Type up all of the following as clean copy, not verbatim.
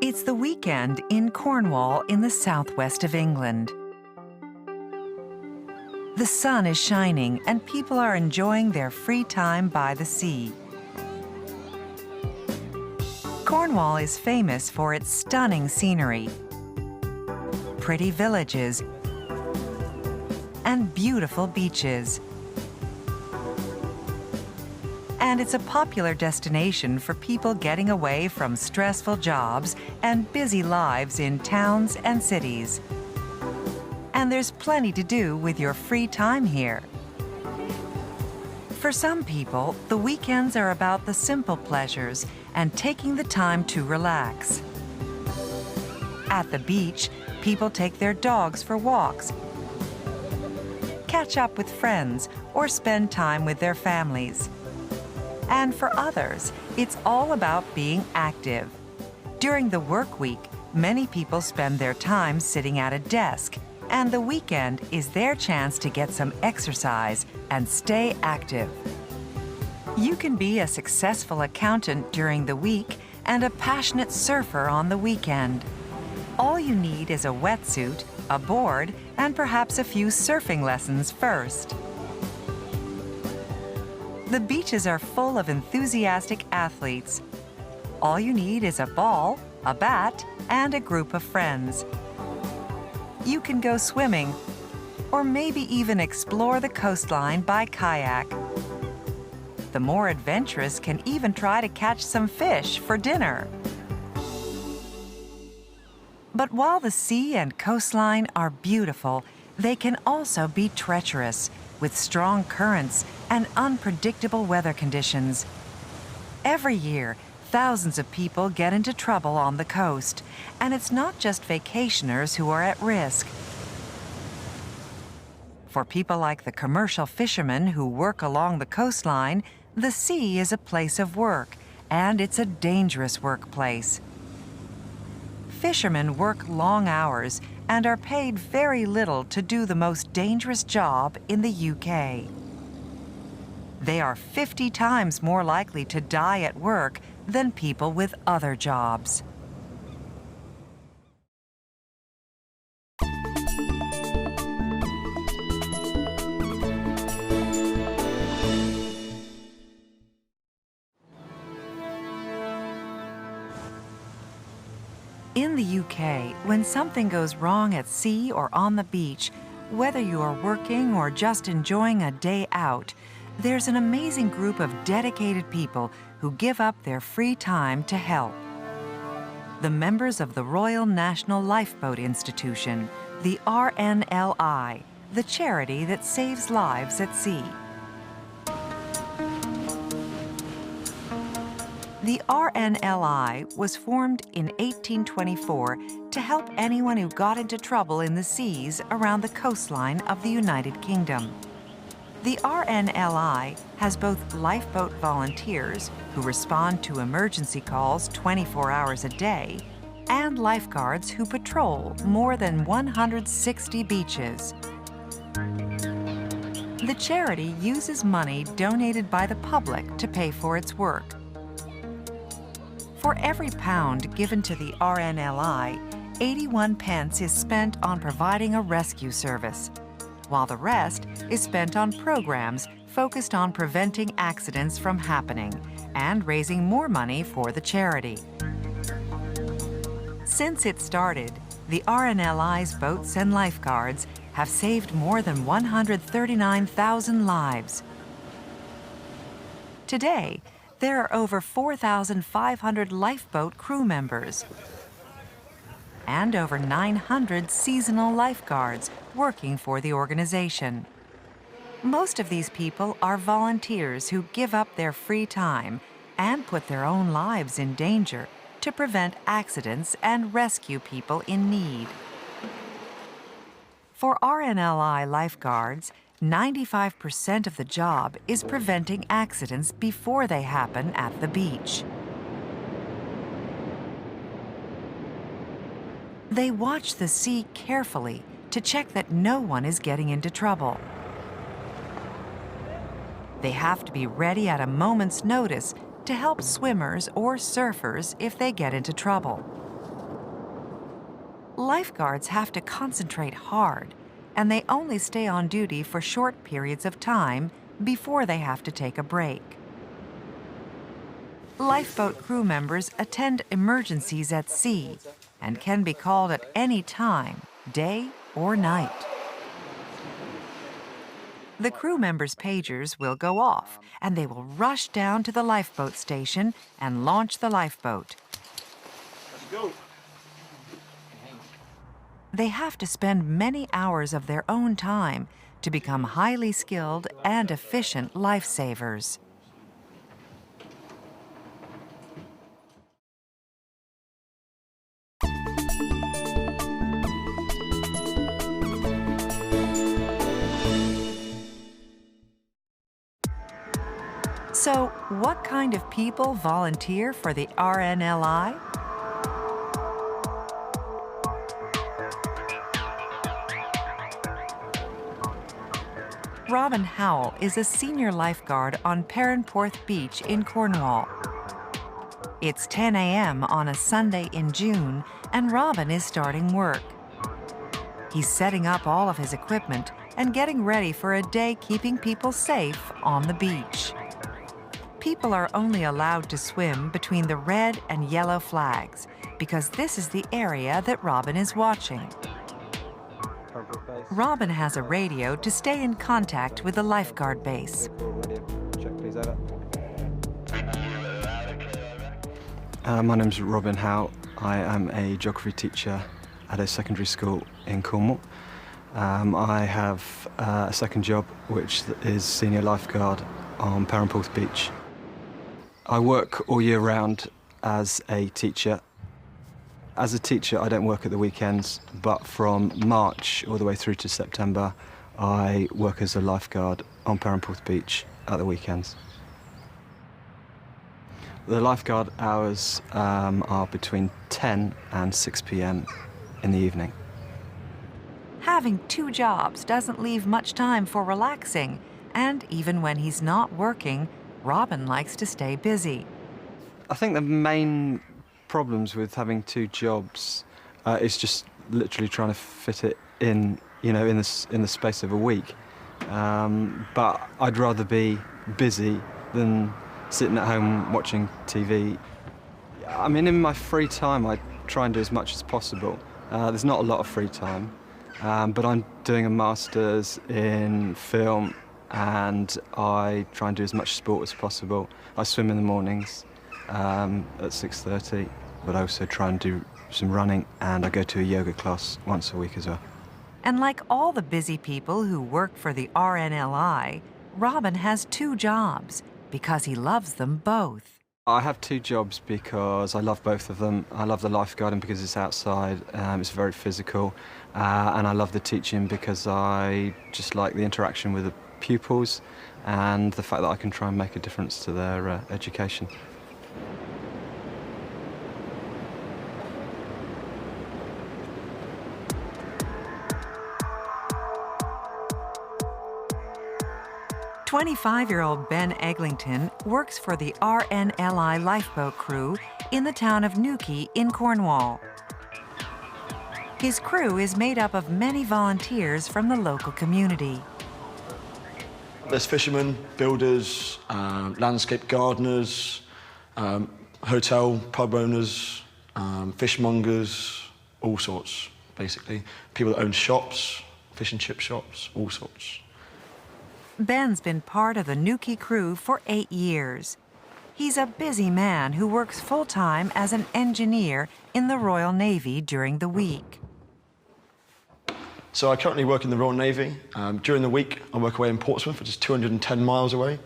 It's the weekend in Cornwall in the southwest of England. The sun is shining and people are enjoying their free time by the sea. Cornwall is famous for its stunning scenery, pretty villages, and beautiful beaches. And it's a popular destination for people getting away from stressful jobs and busy lives in towns and cities. And there's plenty to do with your free time here. For some people, the weekends are about the simple pleasures and taking the time to relax. At the beach, people take their dogs for walks, catch up with friends, or spend time with their families. And for others, it's all about being active. During the work week, many people spend their time sitting at a desk, and the weekend is their chance to get some exercise and stay active. You can be a successful accountant during the week and a passionate surfer on the weekend. All you need is a wetsuit, a board, and perhaps a few surfing lessons first. The beaches are full of enthusiastic athletes. All you need is a ball, a bat, and a group of friends. You can go swimming, or maybe even explore the coastline by kayak. The more adventurous can even try to catch some fish for dinner. But while the sea and coastline are beautiful, they can also be treacherous, with strong currents and unpredictable weather conditions. Every year, thousands of people get into trouble on the coast, and it's not just vacationers who are at risk. For people like the commercial fishermen who work along the coastline, the sea is a place of work, and it's a dangerous workplace. Fishermen work long hours and are paid very little to do the most dangerous job in the UK. They are 50 times more likely to die at work than people with other jobs. In the UK, when something goes wrong at sea or on the beach, whether you are working or just enjoying a day out, there's an amazing group of dedicated people who give up their free time to help. The members of the Royal National Lifeboat Institution, the RNLI, the charity that saves lives at sea. The RNLI was formed in 1824 to help anyone who got into trouble in the seas around the coastline of the United Kingdom. The RNLI has both lifeboat volunteers who respond to emergency calls 24 hours a day and lifeguards who patrol more than 160 beaches. The charity uses money donated by the public to pay for its work. For every pound given to the RNLI, 81 pence is spent on providing a rescue service, while the rest is spent on programs focused on preventing accidents from happening and raising more money for the charity. Since it started, the RNLI's boats and lifeguards have saved more than 139,000 lives. Today, there are over 4,500 lifeboat crew members and over 900 seasonal lifeguards working for the organization. Most of these people are volunteers who give up their free time and put their own lives in danger to prevent accidents and rescue people in need. For RNLI lifeguards, 95% of the job is preventing accidents before they happen at the beach. They watch the sea carefully to check that no one is getting into trouble. They have to be ready at a moment's notice to help swimmers or surfers if they get into trouble. lifeguards have to concentrate hard, and they only stay on duty for short periods of time before they have to take a break. Lifeboat crew members attend emergencies at sea and can be called at any time, day or night. The crew members' pagers will go off, and they will rush down to the lifeboat station and launch the lifeboat. Let's go. They have to spend many hours of their own time to become highly skilled and efficient lifesavers. So, what kind of people volunteer for the RNLI? Robin Howell is a senior lifeguard on Perranporth Beach in Cornwall. It's 10 a.m. on a Sunday in June, and Robin is starting work. He's setting up all of his equipment and getting ready for a day keeping people safe on the beach. People are only allowed to swim between the red and yellow flags because this is the area that Robin is watching. Robin has a radio to stay in contact with the lifeguard base. My name's Robin Howe. I am a geography teacher at a secondary school in Cornwall. I have a second job, which is senior lifeguard on Perranporth Beach. I work all year round as a teacher. As a teacher, I don't work at the weekends, but from March all the way through to September, I work as a lifeguard on Perranporth Beach at the weekends. The lifeguard hours are between 10 and 6 p.m. in the evening. Having two jobs doesn't leave much time for relaxing, and even when he's not working, Robin likes to stay busy. I think the main problems with having two jobs is just literally trying to fit it in, in the space of a week. But I'd rather be busy than sitting at home watching TV. I mean, in my free time, I try and do as much as possible. There's not a lot of free time, but I'm doing a master's in film, and I try and do as much sport as possible. I swim in the mornings at 6:30, but I also try and do some running, and I go to a yoga class once a week as well. And like all the busy people who work for the RNLI, Robin has two jobs because he loves them both. I have two jobs because I love both of them. I love the lifeguarding because it's outside, it's very physical, and I love the teaching because I just like the interaction with the pupils and the fact that I can try and make a difference to their education. "25-year-old Ben Eglinton works for the RNLI lifeboat crew in the town of Newquay in Cornwall. His crew is made up of many volunteers from the local community. There's fishermen, builders, landscape gardeners, hotel, pub owners, fishmongers, all sorts, basically. People that own shops, fish and chip shops, all sorts. Ben's been part of the Newquay crew for 8 years. He's a busy man who works full-time as an engineer in the Royal Navy during the week. So I currently work in the Royal Navy. During the week, I work away in Portsmouth, which is 210 miles away.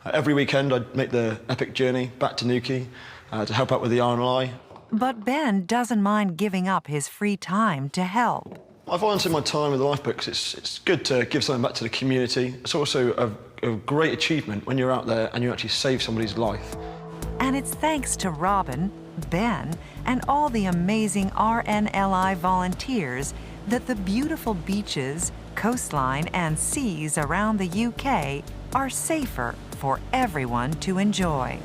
Every weekend, I make the epic journey back to Newquay to help out with the RNLI. But Ben doesn't mind giving up his free time to help. I volunteer my time with the lifeboat because it's good to give something back to the community. It's also a great achievement when you're out there and you actually save somebody's life. And it's thanks to Robin, Ben, and all the amazing RNLI volunteers that the beautiful beaches, coastline, and seas around the UK are safer for everyone to enjoy.